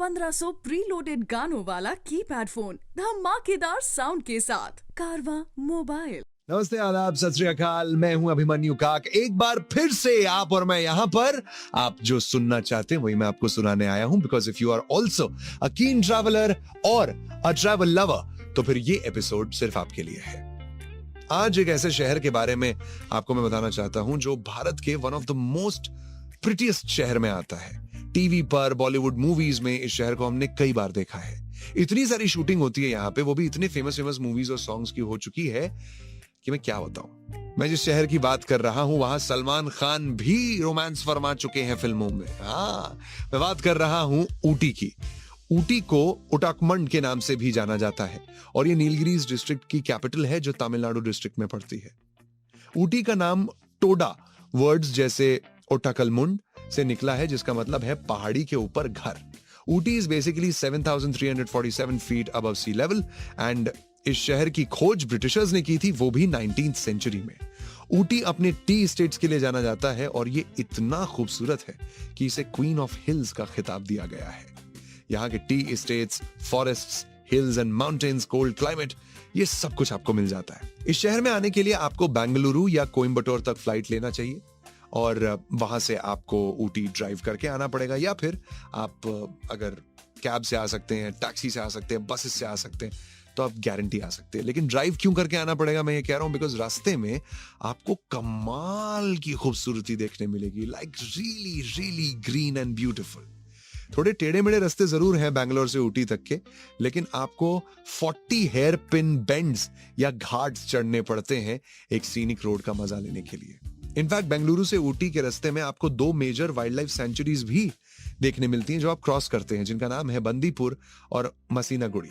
1500 preloaded गानों वाला keypad phone धमाकेदार साउंड के साथ। कारवां मोबाइल। नमस्ते, आदाब, सत श्री अकाल। मैं हूं अभिमन्यु काक। एक बार फिर से आप और मैं यहां पर आप जो सुनना चाहते हैं वही मैं आपको सुनाने आया हूं। Because if you are also a keen traveller और अ ट्रैवल लवर तो फिर ये एपिसोड सिर्फ आपके लिए है। आज एक ऐसे शहर के बारे में आपको मैं बताना चाहता हूं जो भारत के one of the most prettiest शहर में आता है। टीवी पर, बॉलीवुड मूवीज में इस शहर को हमने कई बार देखा है। इतनी सारी शूटिंग होती है यहाँ पे, वो भी इतने फेमस मूवीज और सॉन्ग्स की हो चुकी है कि मैं क्या बताऊं। मैं जिस शहर की बात कर रहा हूं वहां सलमान खान भी रोमांस फरमा चुके हैं फिल्मों में। मैं बात कर रहा हूं ऊटी की। ऊटी को उटाकमंड के नाम से भी जाना जाता है और ये नीलगिरीज डिस्ट्रिक्ट की कैपिटल है जो तमिलनाडु डिस्ट्रिक्ट में पड़ती है। ऊटी का नाम टोडा वर्ड्स जैसे ओटाकलमुंड से निकला है जिसका मतलब है पहाड़ी के ऊपर घर। Ooty is basically 7,347 feet above sea level and इस शहर की खोज ब्रिटिशर्स ने की थी, वो भी 19th सेंचुरी में। ऊटी अपने टी स्टेट्स के लिए जाना जाता है और ये इतना खूबसूरत है कि इसे क्वीन ऑफ हिल्स का खिताब दिया गया है। यहाँ के T states, forests, hills and mountains, cold climate, ये सब कुछ आपको मिल जाता है। इस शहर में आने के लिए आपको बेंगलुरु या कोयम्बटूर तक फ्लाइट लेना चाहिए और वहां से आपको ऊटी ड्राइव करके आना पड़ेगा, या फिर आप अगर कैब से आ सकते हैं, टैक्सी से आ सकते हैं, बसेस से आ सकते हैं तो आप गारंटी आ सकते हैं। लेकिन ड्राइव क्यों करके आना पड़ेगा मैं ये कह रहा हूं बिकॉज रास्ते में आपको कमाल की खूबसूरती देखने मिलेगी। Like really really green and beautiful. थोड़े टेढ़े मेढ़े रास्ते जरूर हैं बैंगलोर से ऊटी तक के, लेकिन आपको 40 हेयर पिन बेंड्स या घाट्स चढ़ने पड़ते हैं एक सीनिक रोड का मजा लेने के लिए। इनफैक्ट बेंगलुरु से ऊटी के रास्ते में आपको 2 मेजर वाइल्ड लाइफ सेंचुरीज भी देखने मिलती हैं जो आप क्रॉस करते हैं, जिनका नाम है बंदीपुर और मसीनागुड़ी।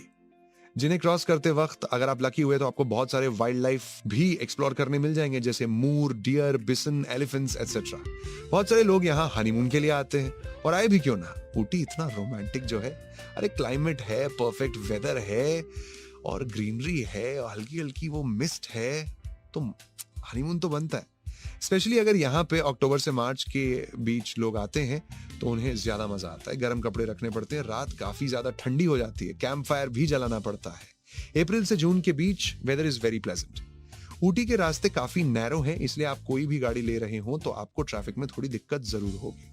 जिन्हें क्रॉस करते वक्त अगर आप लकी हुए तो आपको बहुत सारे वाइल्ड लाइफ भी एक्सप्लोर करने मिल जाएंगे, जैसे मूर, डियर, बिसन, एलिफेंट्स एटसेट्रा। बहुत सारे लोग यहाँ हनीमून के लिए आते हैं और आए भी क्यों ना। ऊटी इतना रोमांटिक जो है, अरे क्लाइमेट है, परफेक्ट वेदर है और ग्रीनरी है, हल्की हल्की वो मिस्ट है, तो हनीमून तो बनता है। स्पेशली अगर यहाँ पे अक्टूबर से मार्च के बीच लोग आते हैं तो उन्हें ज्यादा मजा आता है। गर्म कपड़े रखने पड़ते हैं, रात काफी ज्यादा ठंडी हो जाती है, कैंप फायर भी जलाना पड़ता है। अप्रैल से जून के बीच weather is very pleasant. Ooty के रास्ते काफी नैरो हैं, इसलिए आप कोई भी गाड़ी ले रहे हो तो आपको ट्रैफिक में थोड़ी दिक्कत जरूर होगी।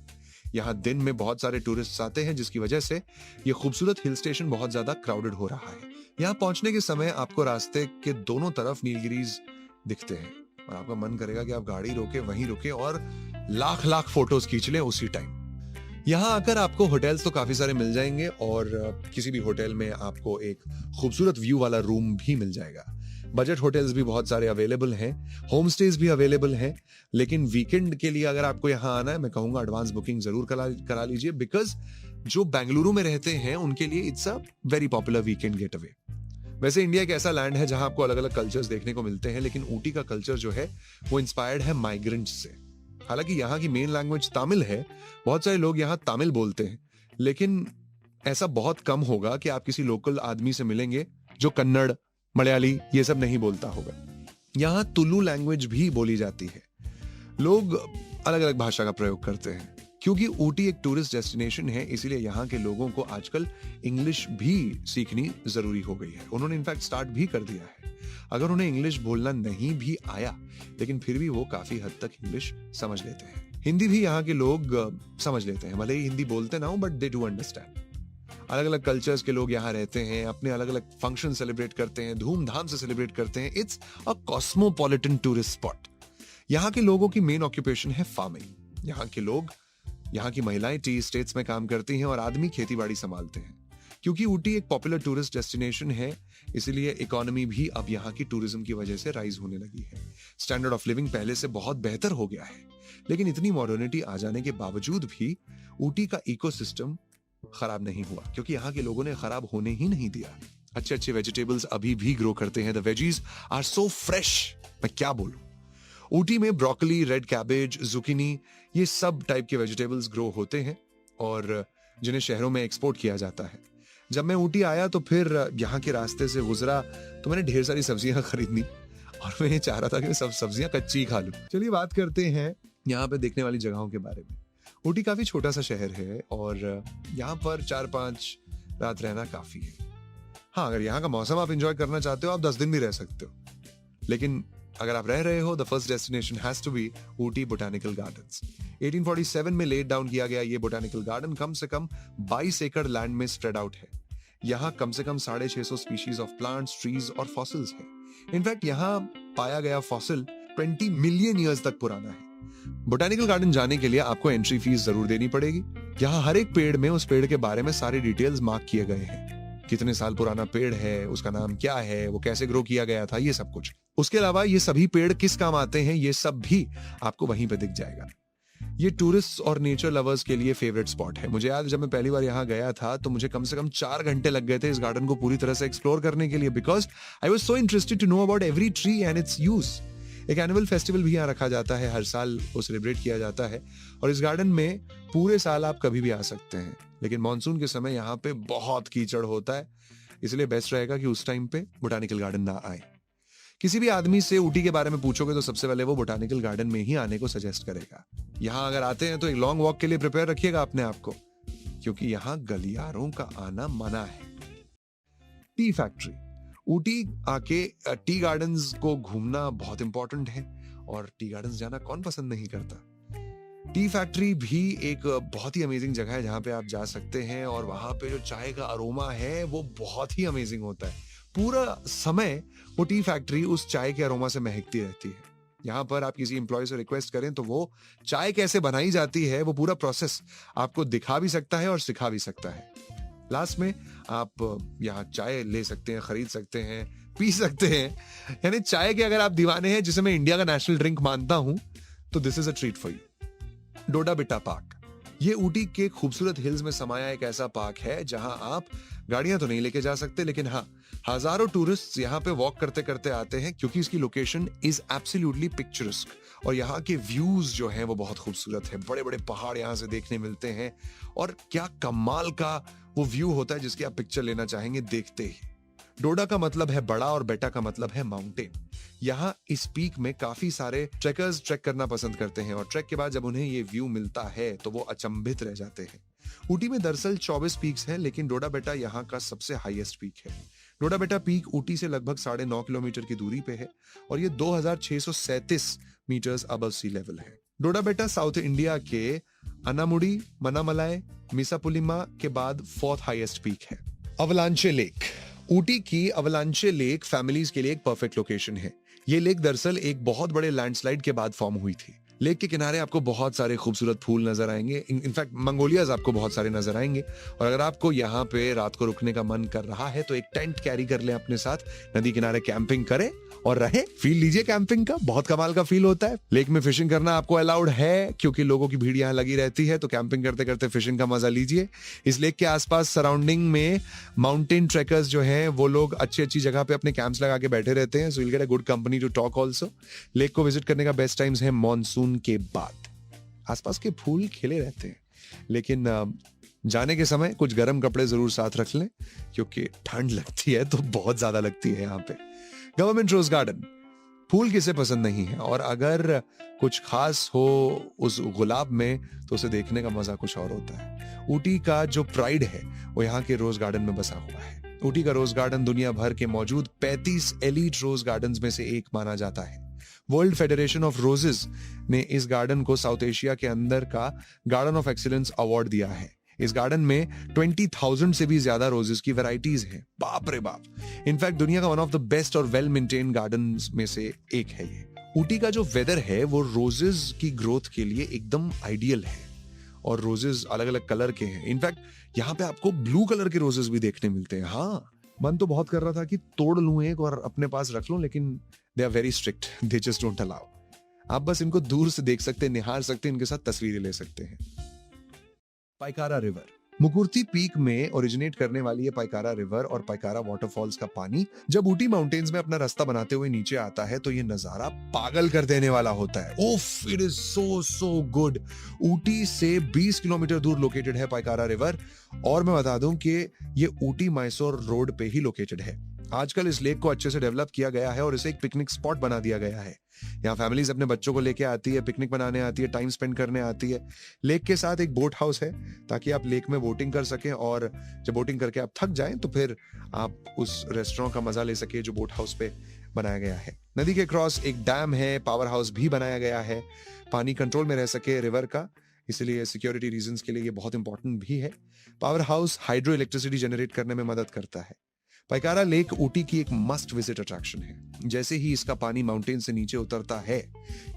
यहाँ दिन में बहुत सारे टूरिस्ट आते हैं जिसकी वजह से ये खूबसूरत हिल स्टेशन बहुत ज्यादा क्राउडेड हो रहा है। यहाँ पहुंचने के समय आपको रास्ते के दोनों तरफ नीलगिरीज दिखते हैं और आपका मन करेगा कि आप गाड़ी रोके, वहीं रुके और लाख लाख फोटोज खींच लें उसी टाइम। यहाँ आकर आपको होटल्स तो काफी सारे मिल जाएंगे और किसी भी होटल में आपको एक खूबसूरत व्यू वाला रूम भी मिल जाएगा। बजट होटल्स भी बहुत सारे अवेलेबल हैं, होम स्टेज भी अवेलेबल हैं। लेकिन वीकेंड के लिए अगर आपको यहाँ आना है, मैं कहूंगा एडवांस बुकिंग जरूर करा लीजिए, बिकॉज जो बेंगलुरु में रहते हैं उनके लिए it's a very popular weekend get away. वैसे इंडिया एक ऐसा लैंड है जहां आपको अलग अलग कल्चर्स देखने को मिलते हैं, लेकिन ऊटी का कल्चर जो है वो इंस्पायर्ड है माइग्रेंट्स से। हालांकि यहाँ की मेन लैंग्वेज तमिल है, बहुत सारे लोग यहाँ तमिल बोलते हैं, लेकिन ऐसा बहुत कम होगा कि आप किसी लोकल आदमी से मिलेंगे जो कन्नड़, मलयाली ये सब नहीं बोलता होगा। यहाँ तुलु लैंग्वेज भी बोली जाती है। लोग अलग अलग भाषा का प्रयोग करते हैं। क्योंकि ऊटी एक टूरिस्ट डेस्टिनेशन है, इसीलिए यहाँ के लोगों को आजकल इंग्लिश भी सीखनी जरूरी हो गई है। उन्होंने इनफैक्ट स्टार्ट भी कर दिया है। अगर उन्हें इंग्लिश बोलना नहीं भी आया, लेकिन फिर भी वो काफी हद तक इंग्लिश समझ लेते हैं। हिंदी भी यहाँ के लोग समझ लेते हैं, भले ही हिंदी बोलते ना हो, बट दे डू अंडरस्टैंड। अलग अलग कल्चर्स के लोग यहाँ रहते हैं, अपने अलग अलग फंक्शन सेलिब्रेट करते हैं, धूमधाम से सेलिब्रेट करते हैं। It's a cosmopolitan tourist spot. यहाँ के लोगों की मेन ऑक्यूपेशन है फार्मिंग। यहाँ की महिलाएं टी स्टेट्स में काम करती हैं और आदमी खेतीबाड़ी संभालते हैं। क्योंकि ऊटी एक पॉपुलर टूरिस्ट डेस्टिनेशन है, इसीलिए इकोनॉमी भी अब यहाँ की टूरिज्म की वजह से राइज होने लगी है। स्टैंडर्ड ऑफ लिविंग पहले से बहुत बेहतर हो गया है, लेकिन इतनी मॉडर्निटी आ जाने के बावजूद भी ऊटी का इकोसिस्टम खराब नहीं हुआ, क्योंकि यहाँ के लोगों ने खराब होने ही नहीं दिया। अच्छे अच्छे वेजिटेबल्स अभी भी ग्रो करते हैं। The veggies are so fresh, मैं क्या बोलूं। ऊटी में ब्रोकली, रेड कैबेज, जुकीनी, ये सब टाइप के वेजिटेबल्स ग्रो होते हैं और जिन्हें शहरों में एक्सपोर्ट किया जाता है। जब मैं ऊटी आया तो फिर यहाँ के रास्ते से गुजरा तो मैंने ढेर सारी सब्जियां खरीदनी और मैं ये चाह रहा था कि मैं सब सब्जियां कच्ची खा लूं। चलिए बात करते हैं यहाँ पे देखने वाली जगहों के बारे में। ऊटी काफी छोटा सा शहर है और यहाँ पर 4-5 रात रहना काफी है। हाँ, अगर यहाँ का मौसम आप एंजॉय करना चाहते हो आप 10 दिन भी रह सकते हो, लेकिन अगर आप रह रहे हो the first destination has to be Ooty botanical gardens. 1847 में लेट डाउन किया गया ये बोटानिकल गार्डन कम से कम 22 एकड़ लैंड में स्प्रेड आउट है। यहाँ कम से कम 650 स्पीशीज ऑफ प्लांट्स, ट्रीज और फॉसिल्स है। इनफैक्ट यहाँ पाया गया फॉसिल 20 मिलियन ईयर्स तक पुराना है। बोटानिकल गार्डन जाने के लिए आपको एंट्री फीस जरूर देनी पड़ेगी। यहाँ हर एक पेड़ में उस पेड़ के बारे में सारी डिटेल्स मार्क किए गए हैं, कितने साल पुराना पेड़ है, उसका नाम क्या है, वो कैसे ग्रो किया गया था, ये सब कुछ। उसके अलावा ये सभी पेड़ किस काम आते हैं ये सब भी आपको वहीं पे दिख जाएगा। ये टूरिस्ट और नेचर लवर्स के लिए फेवरेट स्पॉट है। मुझे याद, जब मैं पहली बार यहाँ गया था तो मुझे कम से कम 4 घंटे लग गए थे इस गार्डन को पूरी तरह से एक्सप्लोर करने के लिए, because I was so interested to know about every tree and its use. एक एनुअल फेस्टिवल भी यहाँ रखा जाता है, हर साल वो सेलिब्रेट किया जाता है और इस गार्डन में पूरे साल आप कभी भी आ सकते हैं, लेकिन मानसून के समय यहाँ पे बहुत कीचड़ होता है, इसलिए बेस्ट रहेगा कि उस टाइम पे बोटानिकल गार्डन ना आए। किसी भी आदमी से ऊटी के बारे में पूछोगे तो सबसे पहले वो बोटानिकल गार्डन में ही आने को सजेस्ट करेगा। यहाँ अगर आते हैं तो एक लॉन्ग वॉक के लिए प्रिपेयर रखिएगा अपने आप को, क्योंकि यहाँ गलियारों का आना मना है। टी फैक्ट्री, ऊटी आके टी गार्डन्स को घूमना बहुत इंपॉर्टेंट है और टी गार्डन्स जाना कौन पसंद नहीं करता। टी फैक्ट्री भी एक बहुत ही अमेजिंग जगह है जहां पे आप जा सकते हैं और वहां पे जो चाय का अरोमा है वो बहुत ही अमेजिंग होता है। पूरा समय वो टी फैक्ट्री उस चाय के अरोमा से महकती रहती है। यहाँ पर आप किसी एम्प्लॉय से रिक्वेस्ट करें तो वो चाय कैसे बनाई जाती है वो पूरा प्रोसेस आपको दिखा भी सकता है और सिखा भी सकता है। लास्ट में आप यहाँ चाय ले सकते हैं, खरीद सकते हैं, पी सकते हैं। यानी चाय के अगर आप दीवाने हैं, जिसे मैं इंडिया का नेशनल ड्रिंक मानता हूं, तो this is a treat for you. Doddabetta park, ये ऊटी के खूबसूरत हिल्स में समाया एक ऐसा पार्क है जहां आप गाड़ियां तो नहीं लेके जा सकते, लेकिन हाँ, हजारों टूरिस्ट यहाँ पे वॉक करते करते आते हैं क्योंकि इसकी लोकेशन इज एब्सोल्युटली पिक्चरस्क और यहाँ के व्यूज जो हैं वो बहुत खूबसूरत है। बड़े बड़े पहाड़ यहाँ से देखने मिलते हैं और क्या कमाल का वो व्यू होता है जिसकी आप पिक्चर लेना चाहेंगे देखते ही। डोडा का मतलब है बड़ा और बेटा का मतलब है माउंटेन। यहाँ इस पीक में काफी सारे ट्रेकर्स ट्रैक करना पसंद करते हैं और ट्रैक के बाद जब उन्हें ये व्यू मिलता है तो वो अचंभित रह जाते हैं। ऊटी में दरअसल 24 पीक्स हैं, लेकिन डोडा बेटा यहाँ का सबसे हाईएस्ट पीक है। डोडा बेटा पीक ऊटी से लगभग 9.5 किलोमीटर की दूरी पे है और ये 2637 मीटर्स अबव सी लेवल है। डोडा बेटा साउथ इंडिया के अनामुडी, मनामलाई, मिसापुलिमा के बाद 4th हाईएस्ट पीक है। अवलांचे लेक, ऊटी की अवलांचे लेक फैमिलीज के लिए एक परफेक्ट लोकेशन है। ये लेक दरअसल एक बहुत बड़े लैंडस्लाइड के बाद फॉर्म हुई थी। लेक के किनारे आपको बहुत सारे खूबसूरत फूल नजर आएंगे, इनफैक्ट मंगोलियाज आपको बहुत सारे नजर आएंगे। और अगर आपको यहाँ पे रात को रुकने का मन कर रहा है तो एक टेंट कैरी कर लें अपने साथ, नदी किनारे कैंपिंग करें और रहे, फील लीजिए कैंपिंग का, बहुत कमाल का फील होता है। लेक में फिशिंग करना आपको अलाउड है क्योंकि लोगों की भीड़ यहाँ लगी रहती है, तो कैंपिंग करते करते फिशिंग का मजा लीजिए। इस लेक के आसपास सराउंडिंग में माउंटेन ट्रेकर्स जो हैं वो लोग अच्छी अच्छी जगह पे अपने कैंप्स लगा के बैठे रहते हैं, so you will get a good company to talk also. Lake को विजिट करने का बेस्ट टाइम्स है मॉनसून के बाद। आसपास के फूल खिले रहते हैं, लेकिन जाने के समय कुछ गर्म कपड़े जरूर साथ रख लें क्योंकि ठंड लगती है तो बहुत ज्यादा लगती है यहाँ पे। गवर्नमेंट रोज गार्डन, फूल किसे पसंद नहीं है, और अगर कुछ खास हो उस गुलाब में तो उसे देखने का मजा कुछ और होता है। ऊटी का जो प्राइड है वो यहाँ के रोज गार्डन में बसा हुआ है। ऊटी का रोज गार्डन दुनिया भर के मौजूद 35 एलीट रोज गार्डन्स में से एक माना जाता है। वर्ल्ड फेडरेशन ऑफ रोजेस ने इस गार्डन को साउथ एशिया के अंदर का गार्डन ऑफ एक्सीलेंस अवार्ड दिया है। इस गार्डन में 20,000 से भी ज्यादा रोजेस की वैरायटीज हैं। बाप रे बाप, इनफैक्ट दुनिया का वन ऑफ द बेस्ट और वेल मेंटेन गार्डन्स में से एक है ये। ऊटी का जो वेदर है वो रोजेस की ग्रोथ के लिए एकदम आइडियल है और रोजेस अलग अलग कलर के हैं। इनफैक्ट यहाँ पे आपको ब्लू कलर के रोजेस भी देखने मिलते हैं। हाँ, मन तो बहुत कर रहा था कि तोड़ लूं एक और अपने पास रख लूं, लेकिन they are very strict, they just don't allow. आप बस इनको दूर से देख सकते हैं, निहार सकते हैं, इनके साथ तस्वीरें ले सकते हैं। पाइकारा रिवर, मुकुर्ती पीक में ओरिजिनेट करने वाली ये पाइकारा रिवर और पाइकारा वाटरफॉल्स का पानी जब ऊटी माउंटेन्स में अपना रास्ता बनाते हुए नीचे आता है तो ये नजारा पागल कर देने वाला होता है। ओफ, it is so good. Ooty से 20 किलोमीटर दूर लोकेटेड है पाइकारा रिवर और मैं बता दूं कि ये ऊटी मैसूर रोड पे ही लोकेटेड है। आजकल इस लेक को अच्छे से डेवलप किया गया है और इसे एक पिकनिक स्पॉट बना दिया गया है। यहाँ फैमिलीज अपने बच्चों को लेके आती है, पिकनिक बनाने आती है, टाइम स्पेंड करने आती है। लेक के साथ एक बोट हाउस है ताकि आप लेक में बोटिंग कर सकें, और जब बोटिंग करके आप थक जाएं तो फिर आप उस रेस्टोरेंट का मजा ले सके जो बोट हाउस पे बनाया गया है। नदी के क्रॉस एक डैम है, पावर हाउस भी बनाया गया है, पानी कंट्रोल में रह सके रिवर का, इसलिए सिक्योरिटी रीजंस के लिए ये बहुत इंपॉर्टेंट भी है। Power house hydro electricity generate करने में मदद करता है। पाइकारा लेक ऊटी की एक मस्ट विजिट अट्रैक्शन है। जैसे ही इसका पानी माउंटेन से नीचे उतरता है,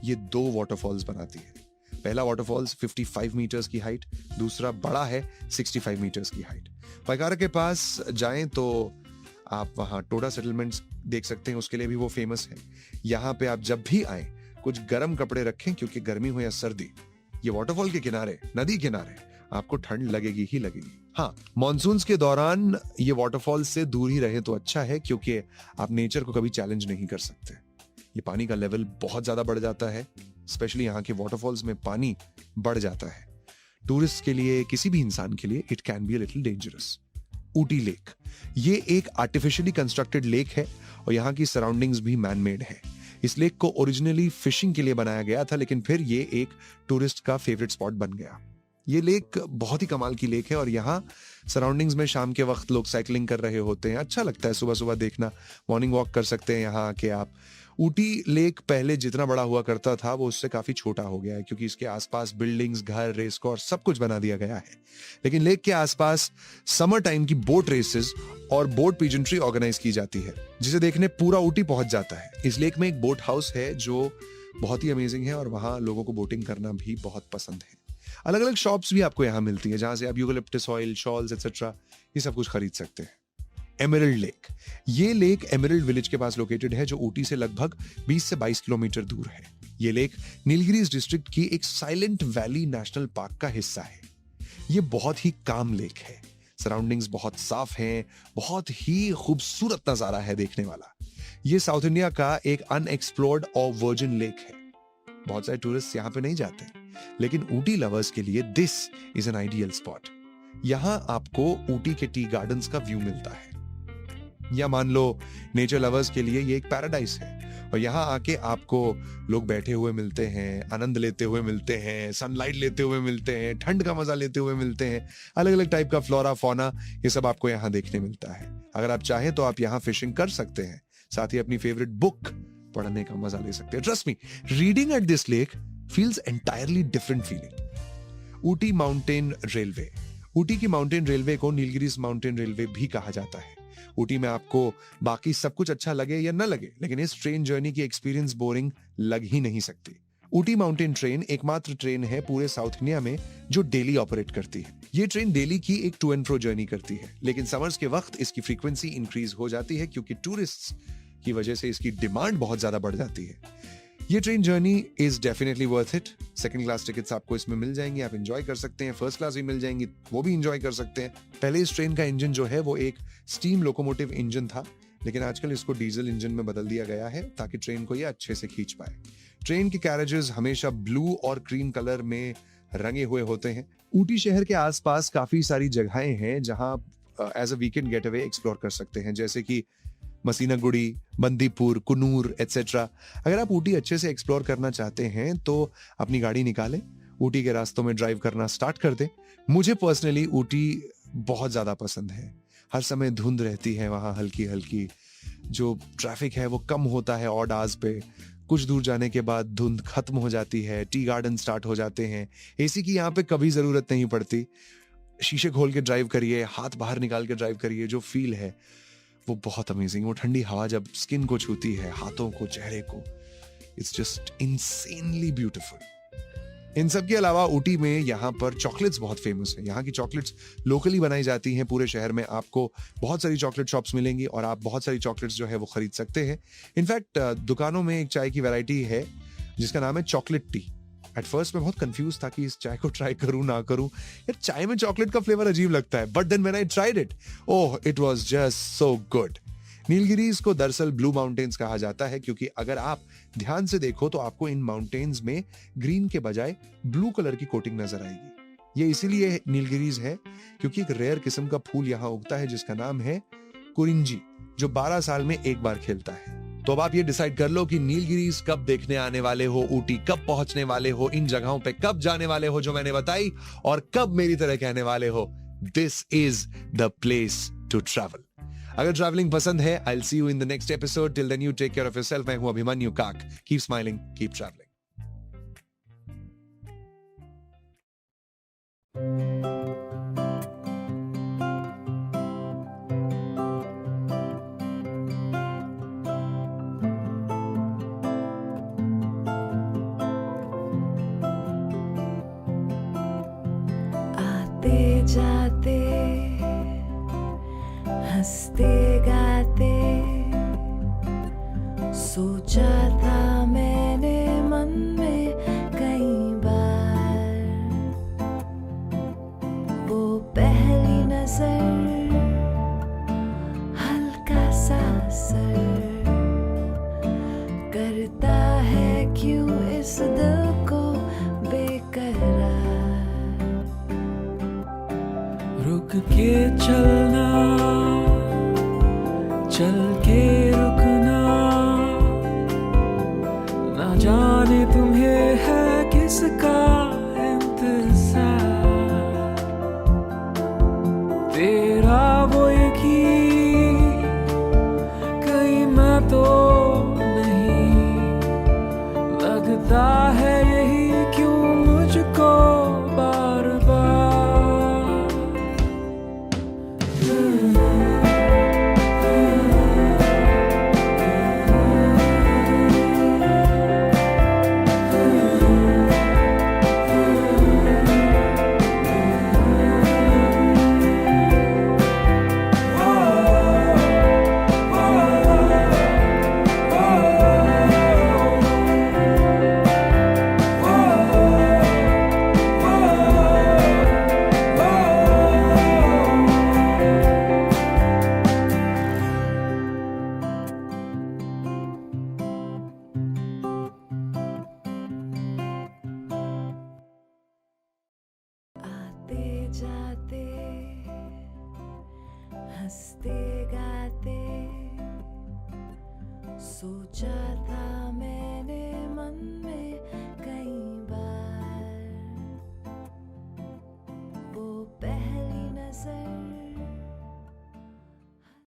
ये 2 वाटरफॉल्स बनाती है। पहला वाटरफॉल्स 55 मीटर्स की हाइट, दूसरा बड़ा है 65 मीटर्स की हाइट। पाइकारा के पास जाएं तो आप वहां टोडा सेटलमेंट्स देख सकते हैं, उसके लिए भी वो फेमस है। यहाँ पे आप जब भी आए कुछ गर्म कपड़े रखें, क्योंकि गर्मी हो या सर्दी, ये वाटरफॉल के किनारे, नदी किनारे आपको ठंड लगेगी ही लगेगी। हाँ, मॉनसून्स के दौरान ये वाटरफॉल से दूर ही रहे तो अच्छा है, क्योंकि आप नेचर को कभी चैलेंज नहीं कर सकते। ये पानी का लेवल बहुत ज्यादा बढ़ जाता है, स्पेशली यहाँ के वाटरफॉल्स में पानी बढ़ जाता है। टूरिस्ट के लिए, किसी भी इंसान के लिए it can be a little dangerous. Ooty lake ये एक आर्टिफिशियली कंस्ट्रक्टेड लेक है और यहाँ की सराउंडिंग्स भी मैन मेड है। इस लेक को ओरिजिनली फिशिंग के लिए बनाया गया था, लेकिन फिर ये एक टूरिस्ट का फेवरेट स्पॉट बन गया। ये लेक बहुत ही कमाल की लेक है और यहाँ सराउंडिंग्स में शाम के वक्त लोग साइकिलिंग कर रहे होते हैं। अच्छा लगता है सुबह सुबह देखना, मॉर्निंग वॉक कर सकते हैं यहाँ आके आप। ऊटी लेक पहले जितना बड़ा हुआ करता था वो उससे काफी छोटा हो गया है, क्योंकि इसके आसपास बिल्डिंग्स, घर, रेस कोर्स सब कुछ बना दिया गया है। लेकिन लेक के आसपास समर टाइम की बोट रेसेस और बोट पीजेंट्री ऑर्गेनाइज की जाती है, जिसे देखने पूरा ऊटी पहुंच जाता है। इस लेक में एक बोट हाउस है जो बहुत ही अमेजिंग है और वहां लोगों को बोटिंग करना भी बहुत पसंद है। अलग अलग शॉप्स भी आपको यहाँ मिलती है, जहां से आप यूकलिप्टस ऑयल, शॉल्स एक्सेट्रा ये सब कुछ खरीद सकते हैं। एमरल्ड लेक, ये लेक एमरल्ड विलेज के पास लोकेटेड है, जो ऊटी से लगभग 20 से 22 किलोमीटर दूर है। ये लेक नीलगिरीज डिस्ट्रिक्ट की एक साइलेंट वैली नेशनल पार्क का हिस्सा है। ये बहुत ही काम लेक है, सराउंडिंग्स बहुत साफ हैं, बहुत ही खूबसूरत नजारा है देखने वाला। ये साउथ इंडिया का एक अनएक्सप्लोर्ड और वर्जिन लेक है। बहुत सारे टूरिस्ट यहाँ पे नहीं जाते, लेकिन ऊटी लवर्स के लिए this is an ideal spot. यहां आपको ऊटी के टी गार्डन्स का व्यू मिलता है, या मान लो नेचर लवर्स के लिए ये एक पैराडाइज है और यहाँ आके आपको लोग बैठे हुए मिलते हैं, आनंद लेते हुए मिलते हैं, सनलाइट लेते हुए मिलते हैं, ठंड का मजा लेते हुए मिलते हैं। अलग अलग टाइप का फ्लोरा, फौना, ये सब आपको यहाँ देखने मिलता है। अगर आप चाहें तो आप यहाँ फिशिंग कर सकते हैं, साथ ही अपनी फेवरेट बुक पढ़ने का मजा ले सकते हैं। Trust me, reading at this lake feels entirely different feeling. Ooty mountain railway, Ooty की माउंटेन रेलवे को नीलगिरीज माउंटेन रेलवे भी कहा जाता है। ऊटी में आपको बाकी सब कुछ अच्छा लगे या न लगे, लेकिन इस ट्रेन जर्नी की एक्सपीरियंस बोरिंग लग ही नहीं सकती। ऊटी माउंटेन ट्रेन एकमात्र ट्रेन है पूरे साउथ इंडिया में जो डेली ऑपरेट करती है। ये ट्रेन डेली की एक टू एंड फ्रो जर्नी करती है, लेकिन समर्स के वक्त इसकी फ्रीक्वेंसी इंक्रीज हो जाती है, क्योंकि टूरिस्ट्स की वजह से इसकी डिमांड बहुत ज्यादा बढ़ जाती है। ये train journey is definitely worth it. Second class tickets आपको इसमें मिल जाएंगी, आप एंजॉय कर सकते हैं। फर्स्ट क्लास भी मिल जाएंगी, वो भी एंजॉय कर सकते हैं। पहले इस ट्रेन का इंजन जो है वो एक स्टीम लोकोमोटिव इंजन था, लेकिन आजकल इसको डीजल इंजन में बदल दिया गया है ताकि ट्रेन को ये अच्छे से खींच पाए। ट्रेन के कैरेजेस हमेशा ब्लू और क्रीम कलर में रंगे हुए होते हैं। ऊटी शहर के आसपास काफी सारी जगहें हैं जहां as a weekend getaway explore कर सकते हैं, जैसे कि मसीनागुड़ी, बंदीपुर, कुनूर एटसेट्रा। अगर आप ऊटी अच्छे से एक्सप्लोर करना चाहते हैं तो अपनी गाड़ी निकालें, ऊटी के रास्तों में ड्राइव करना स्टार्ट कर दें। मुझे पर्सनली ऊटी बहुत ज्यादा पसंद है। हर समय धुंध रहती है वहां, हल्की हल्की। जो ट्रैफिक है वो कम होता है ऑड आवर्स पे। कुछ दूर जाने के बाद धुंध खत्म हो जाती है, टी गार्डन स्टार्ट हो जाते हैं। एसी की यहाँ पे कभी जरूरत नहीं पड़ती। शीशे खोल के ड्राइव करिए, हाथ बाहर निकाल के ड्राइव करिए, जो फील है वो बहुत अमेजिंग। वो ठंडी हवा जब स्किन को छूती है, हाथों को, चेहरे को, इट्स जस्ट इंसेनली ब्यूटीफुल। इन सब के अलावा ऊटी में यहाँ पर चॉकलेट्स बहुत फेमस है। यहाँ की चॉकलेट्स लोकली बनाई जाती हैं। पूरे शहर में आपको बहुत सारी चॉकलेट शॉप्स मिलेंगी और आप बहुत सारी चॉकलेट्स जो है वो खरीद सकते हैं। इनफैक्ट दुकानों में एक चाय की वैरायटी है जिसका नाम है चॉकलेट टी। एट फर्स्ट मैं बहुत कंफ्यूज था कि इस चाय को ट्राई करूं ना करूं, यार चाय में चॉकलेट का फ्लेवर अजीब लगता है, but then when I tried it, oh it was just so good. Nilgiris को दरअसल ब्लू माउंटेन्स कहा जाता है, क्योंकि अगर आप ध्यान से देखो तो आपको इन माउंटेन्स में ग्रीन के बजाय ब्लू कलर की कोटिंग नजर आएगी। ये इसीलिए नीलगिरीज है क्योंकि एक रेयर किस्म का फूल यहाँ उगता है जिसका नाम है कुरिंजी जो 12 साल में एक बार खेलता है। तो अब आप ये डिसाइड कर लो कि नीलगिरीज कब देखने आने वाले हो, ऊटी कब पहुंचने वाले हो, इन जगहों पे कब जाने वाले हो जो मैंने बताई, और कब मेरी तरह कहने वाले हो this is the place to travel. अगर ट्रैवलिंग पसंद है, I will see you in the next episode. Till then you take care of yourself. मैं हूं Abhimanyu Kak. Keep smiling, keep travelling. जाते हंसते गाते सोचा था मैंने मन में कई बार, वो पहली नजर हल्का सा असर करता है क्यों इस दिल को बेकरार। रुक के चलना, चल के रुकना, ना जाने तुम्हें है किसका इंतजार। तेरा वो यकीन कहीं मैं तो नहीं, लगता है यही क्यों मुझको बार बार। जाते हंसते गाते सोचा था